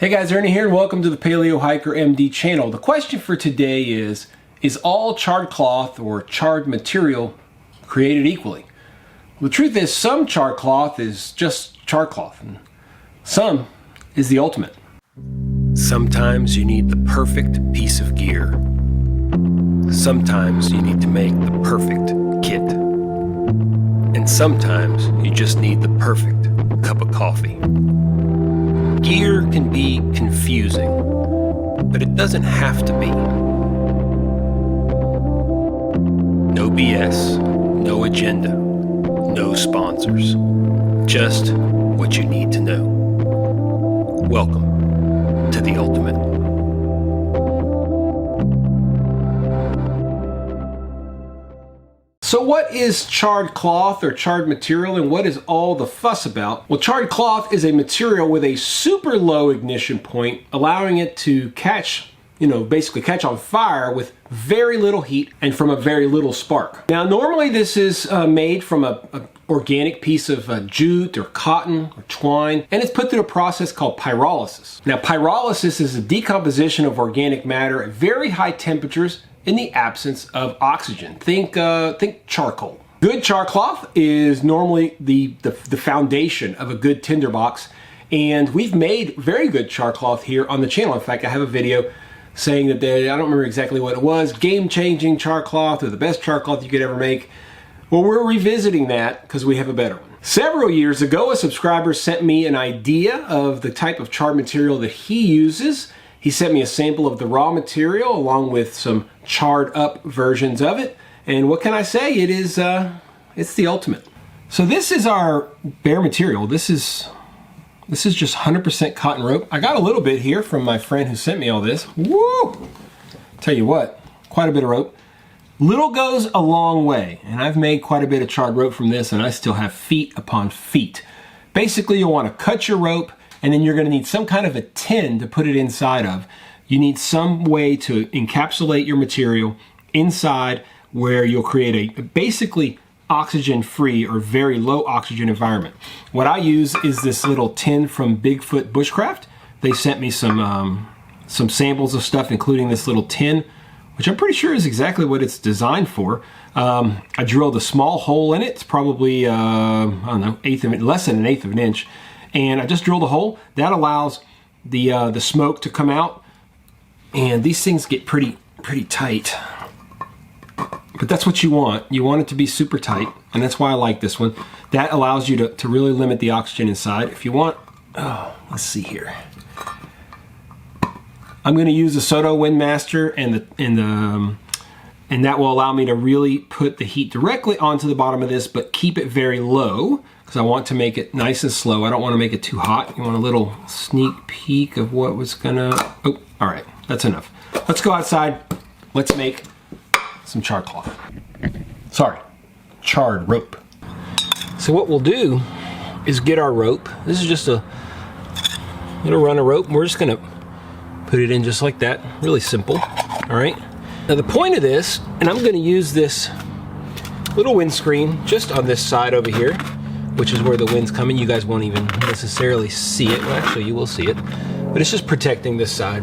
Hey guys, Ernie here and welcome to the Paleo Hiker MD channel. The question for today is all charred cloth or charred material created equally? Well, the truth is some charred cloth is just charred cloth and some is the ultimate. Sometimes you need the perfect piece of gear. Sometimes you need to make the perfect kit. And sometimes you just need the perfect cup of coffee. Gear can be confusing, but it doesn't have to be. No BS, no agenda, no sponsors. Just what you need to know. Welcome to the ultimate. So what is charred cloth or charred material, and what is all the fuss about? Well, charred cloth is a material with a super low ignition point, allowing it to basically catch on fire with very little heat and from a very little spark. Now, normally this is made from an organic piece of jute or cotton or twine, and it's put through a process called pyrolysis. Now, pyrolysis is a decomposition of organic matter at very high temperatures in the absence of oxygen. Think charcoal. Good char cloth is normally the foundation of a good tinderbox, and we've made very good char cloth here on the channel. In fact, I have a video saying that I don't remember exactly what it was, game-changing char cloth or the best char cloth you could ever make. Well, we're revisiting that because we have a better one. Several years ago, a subscriber sent me an idea of the type of charred material that he uses. He sent me a sample of the raw material along with some charred up versions of it. And what can I say? It's the ultimate. So this is our bare material. This is just 100% cotton rope. I got a little bit here from my friend who sent me all this. Woo! Tell you what, quite a bit of rope. Little goes a long way. And I've made quite a bit of charred rope from this, and I still have feet upon feet. Basically, you'll want to cut your rope, and then you're going to need some kind of a tin to put it inside of. You need some way to encapsulate your material inside where you'll create a basically oxygen-free or very low oxygen environment. What I use is this little tin from Bigfoot Bushcraft. They sent me some samples of stuff, including this little tin, which I'm pretty sure is exactly what it's designed for. I drilled a small hole in it. It's probably, I don't know, less than an eighth of an inch. And I just drilled a hole. That allows the smoke to come out. And these things get pretty tight. But that's what you want. You want it to be super tight. And that's why I like this one. That allows you to really limit the oxygen inside. If you want, let's see here. I'm going to use the Soto Windmaster and that will allow me to really put the heat directly onto the bottom of this, but keep it very low. Because I want to make it nice and slow. I don't want to make it too hot. You want a little sneak peek of what was gonna... Oh, all right, that's enough. Let's go outside. Let's make some charred cloth. Sorry, charred rope. So what we'll do is get our rope. This is just a little run of rope. We're just gonna put it in just like that. Really simple, all right? Now the point of this, and I'm gonna use this little windscreen just on this side over here, which is where the wind's coming. You guys won't even necessarily see it. Well, actually, you will see it. But it's just protecting this side.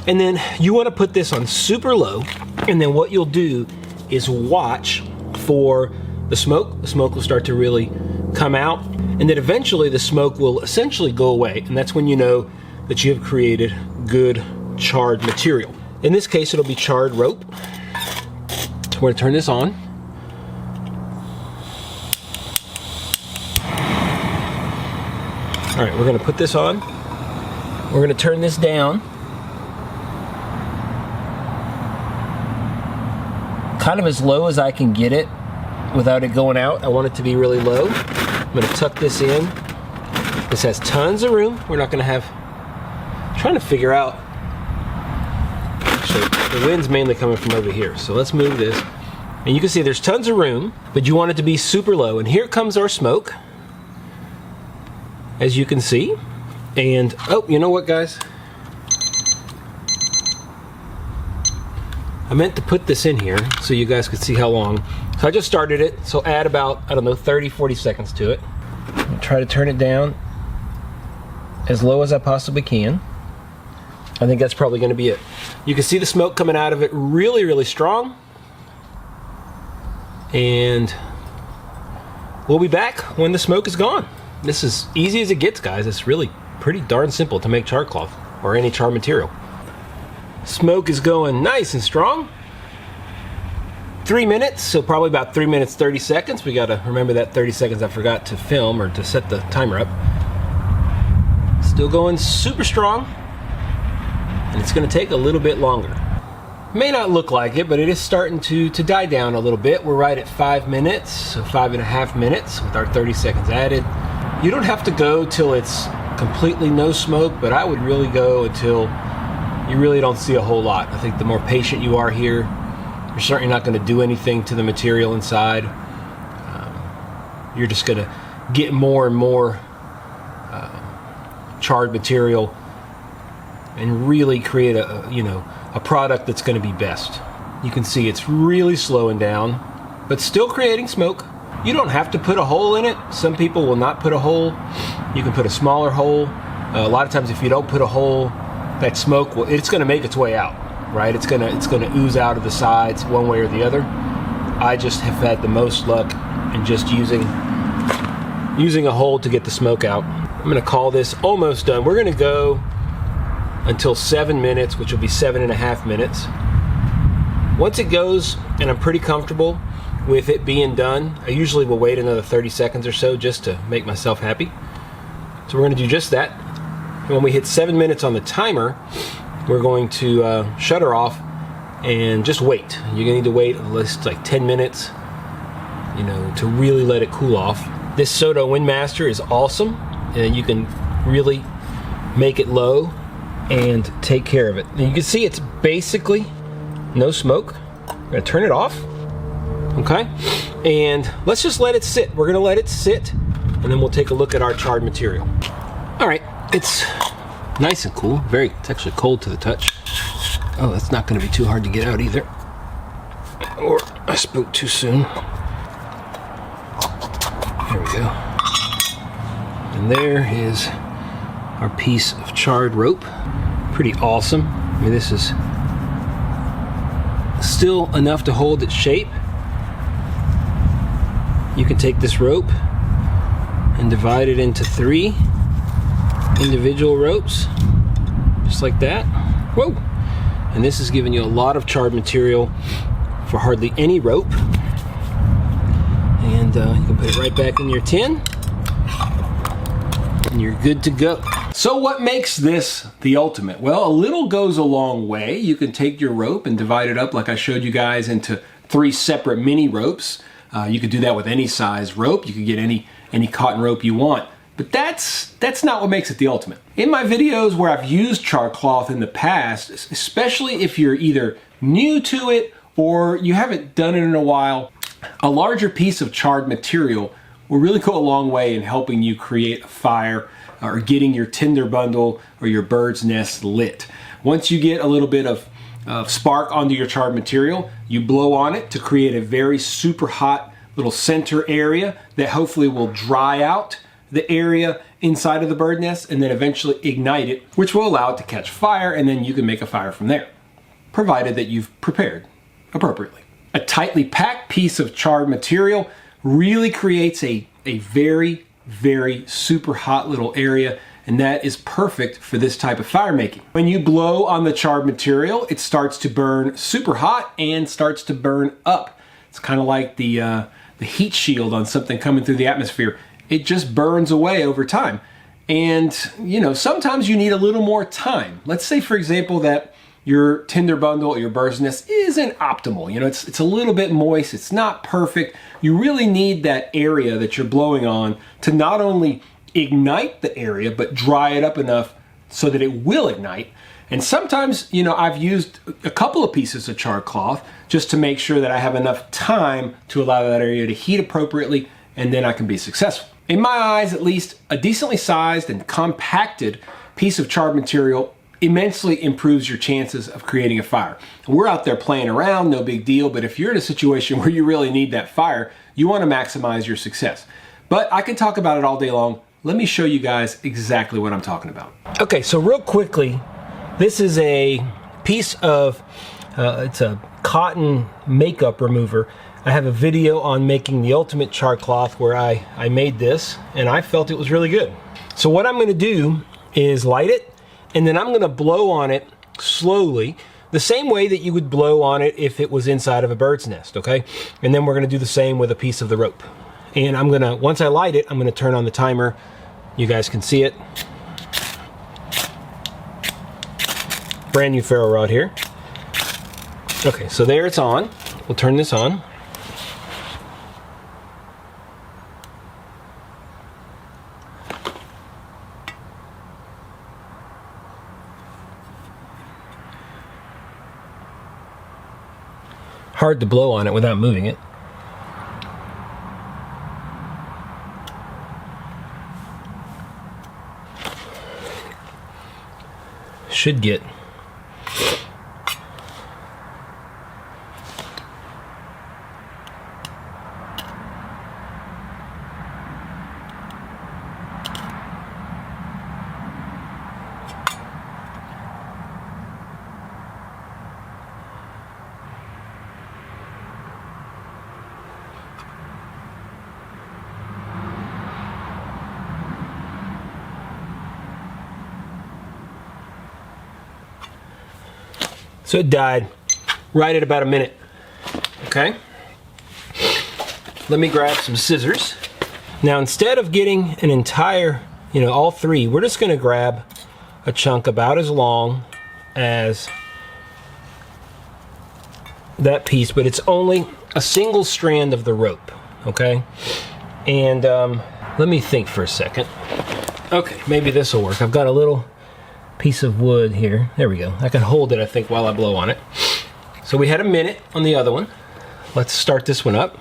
And then you want to put this on super low. And then what you'll do is watch for the smoke. The smoke will start to really come out. And then eventually the smoke will essentially go away. And that's when you know that you have created good charred material. In this case, it'll be charred rope. So we're going to turn this on. All right, we're gonna put this on. We're gonna turn this down. Kind of as low as I can get it without it going out. I want it to be really low. I'm gonna tuck this in. This has tons of room. We're not gonna have, I'm trying to figure out. Actually, the wind's mainly coming from over here. So let's move this. And you can see there's tons of room, but you want it to be super low. And here comes our smoke, as you can see. And oh, you know what, guys? I meant to put this in here so you guys could see how long. So I just started it, so add about, I don't know, 30-40 seconds to it. I'll try to turn it down as low as I possibly can. I think that's probably going to be it. You can see the smoke coming out of it really, really strong. And we'll be back when the smoke is gone. This is easy as it gets, guys. It's really pretty darn simple to make char cloth or any char material. Smoke is going nice and strong. 3 minutes, so probably about 3 minutes 30 seconds. We gotta remember that 30 seconds I forgot to film or to set the timer up. Still going super strong, and it's gonna take a little bit longer. May not look like it, but it is starting to die down a little bit. We're right at 5 minutes, so 5.5 minutes with our 30 seconds added. You don't have to go till it's completely no smoke, but I would really go until you really don't see a whole lot. I think the more patient you are here, you're certainly not going to do anything to the material inside. You're just going to get more and more charred material and really create a product that's going to be best. You can see it's really slowing down, but still creating smoke. You don't have to put a hole in it. Some people will not put a hole. You can put a smaller hole. A lot of times if you don't put a hole, that smoke, it's going to make its way out, right? It's going to ooze out of the sides one way or the other. I just have had the most luck in just using a hole to get the smoke out. I'm going to call this almost done. We're going to go until 7 minutes, which will be 7.5 minutes. Once it goes, and I'm pretty comfortable with it being done, I usually will wait another 30 seconds or so just to make myself happy. So we're going to do just that. When we hit 7 minutes on the timer, we're going to shut her off and just wait. You're going to need to wait at least like 10 minutes, to really let it cool off. This Soto Windmaster is awesome, and you can really make it low and take care of it. And you can see it's basically no smoke. I'm going to turn it off. Okay, and let's just let it sit. We're going to let it sit, and then we'll take a look at our charred material. All right, it's nice and cool. It's actually cold to the touch. Oh, that's not going to be too hard to get out either. Or I spoke too soon. There we go. And there is our piece of charred rope. Pretty awesome. I mean, this is still enough to hold its shape. You can take this rope and divide it into 3 individual ropes, just like that. Whoa! And this is giving you a lot of charred material for hardly any rope. And you can put it right back in your tin, and you're good to go. So what makes this the ultimate? Well, a little goes a long way. You can take your rope and divide it up like I showed you guys into 3 separate mini ropes. You could do that with any size rope. You could get any cotton rope you want. But that's not what makes it the ultimate. In my videos where I've used char cloth in the past, especially if you're either new to it or you haven't done it in a while, a larger piece of charred material will really go a long way in helping you create a fire or getting your tinder bundle or your bird's nest lit. Once you get a little bit of spark onto your charred material, you blow on it to create a very super hot little center area that hopefully will dry out the area inside of the bird nest and then eventually ignite it, which will allow it to catch fire, and then you can make a fire from there, provided that you've prepared appropriately. A tightly packed piece of charred material really creates a very, very super hot little area, and that is perfect for this type of fire making. When you blow on the charred material, it starts to burn super hot and starts to burn up. It's kind of like the heat shield on something coming through the atmosphere. It just burns away over time. And, sometimes you need a little more time. Let's say, for example, that your tinder bundle or your bird's nest isn't optimal. It's a little bit moist. It's not perfect. You really need that area that you're blowing on to not only ignite the area, but dry it up enough so that it will ignite. And sometimes, I've used a couple of pieces of char cloth just to make sure that I have enough time to allow that area to heat appropriately, and then I can be successful. In my eyes, at least, a decently sized and compacted piece of charred material immensely improves your chances of creating a fire. We're out there playing around, no big deal, but if you're in a situation where you really need that fire, you want to maximize your success. But I can talk about it all day long. Let me show you guys exactly what I'm talking about. Okay, so real quickly, This is a piece of, it's a cotton makeup remover. I have a video on making the ultimate char cloth where I made this, and I felt it was really good. So what I'm gonna do is light it, and then I'm gonna blow on it slowly, the same way that you would blow on it if it was inside of a bird's nest, okay? And then we're gonna do the same with a piece of the rope. And I'm gonna, once I light it, I'm gonna turn on the timer. You guys can see it. Brand new ferro rod here. Okay, so there it's on. We'll turn this on. Hard to blow on it without moving it. Should get So it died right at about a minute. Okay. Let me grab some scissors. Now instead of getting an entire, all three, we're just gonna grab a chunk about as long as that piece, but it's only a single strand of the rope, okay? And let me think for a second. Okay, maybe this will work. I've got a little piece of wood here. There we go. I can hold it, I think, while I blow on it. So we had a minute on the other one. Let's start this one up.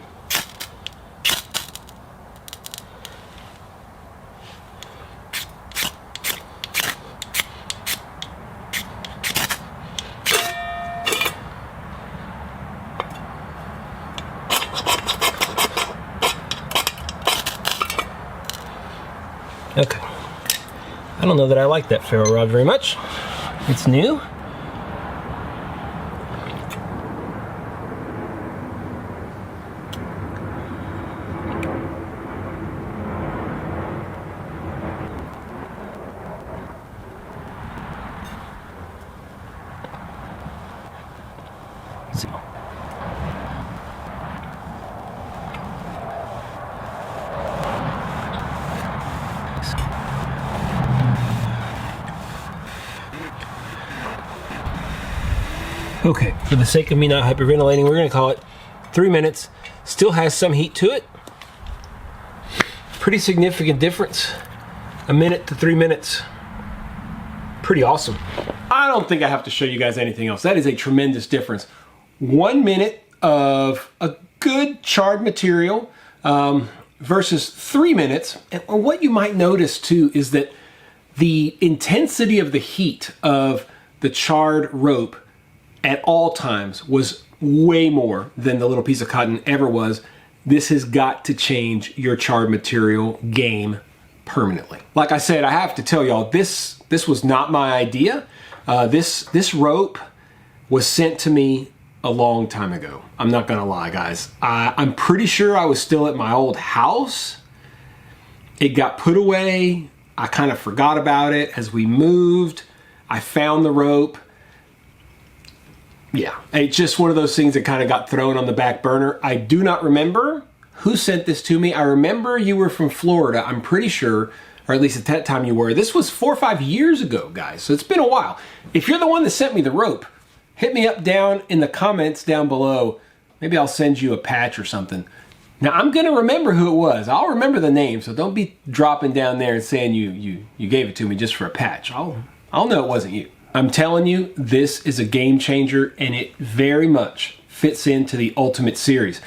Okay. I don't know that I like that ferro rod very much. It's new. Okay, for the sake of me not hyperventilating, we're gonna call it 3 minutes. Still has some heat to it. Pretty significant difference. A minute to 3 minutes. Pretty awesome. I don't think I have to show you guys anything else. That is a tremendous difference. 1 minute of a good charred material versus 3 minutes. And what you might notice too is that the intensity of the heat of the charred rope at all times was way more than the little piece of cotton ever was. This has got to change your charred material game permanently. Like I said, I have to tell y'all, this was not my idea. This rope was sent to me a long time ago. I'm not gonna lie, guys. I'm pretty sure I was still at my old house. It got put away. I kind of forgot about it as we moved. I found the rope. Yeah, it's just one of those things that kind of got thrown on the back burner. I do not remember who sent this to me. I remember you were from Florida, I'm pretty sure, or at least at that time you were. This was 4 or 5 years ago, guys, so it's been a while. If you're the one that sent me the rope, hit me up down in the comments down below. Maybe I'll send you a patch or something. Now, I'm gonna remember who it was. I'll remember the name, so don't be dropping down there and saying you gave it to me just for a patch. I'll know it wasn't you. I'm telling you, this is a game changer, and it very much fits into the Ultimate Series.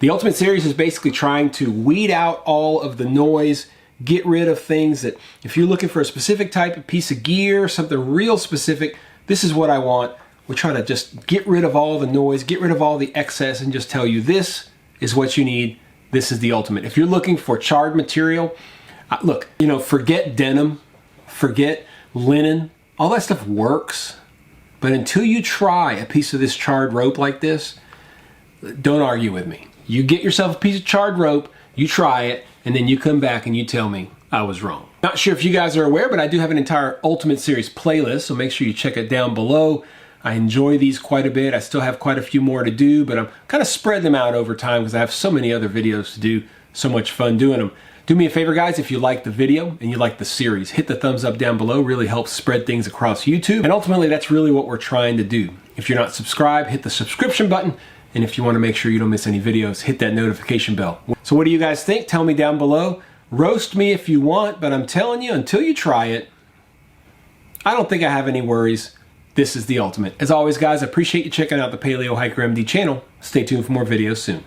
The Ultimate Series is basically trying to weed out all of the noise, get rid of things that, if you're looking for a specific type of piece of gear, something real specific, this is what I want. We're trying to just get rid of all the noise, get rid of all the excess, and just tell you this is what you need. This is the Ultimate. If you're looking for charred material, look, forget denim, forget linen, all that stuff works, but until you try a piece of this charred rope like this, don't argue with me. You get yourself a piece of charred rope, you try it, and then you come back and you tell me I was wrong. Not sure if you guys are aware, but I do have an entire Ultimate Series playlist, so make sure you check it down below. I enjoy these quite a bit. I still have quite a few more to do, but I'm kind of spreading them out over time because I have so many other videos to do. So much fun doing them. Do me a favor, guys, if you like the video and you like the series, hit the thumbs up down below. Really helps spread things across YouTube. And ultimately, that's really what we're trying to do. If you're not subscribed, hit the subscription button. And if you want to make sure you don't miss any videos, hit that notification bell. So what do you guys think? Tell me down below. Roast me if you want, but I'm telling you, until you try it, I don't think I have any worries. This is the ultimate. As always, guys, I appreciate you checking out the Paleo Hiker MD channel. Stay tuned for more videos soon.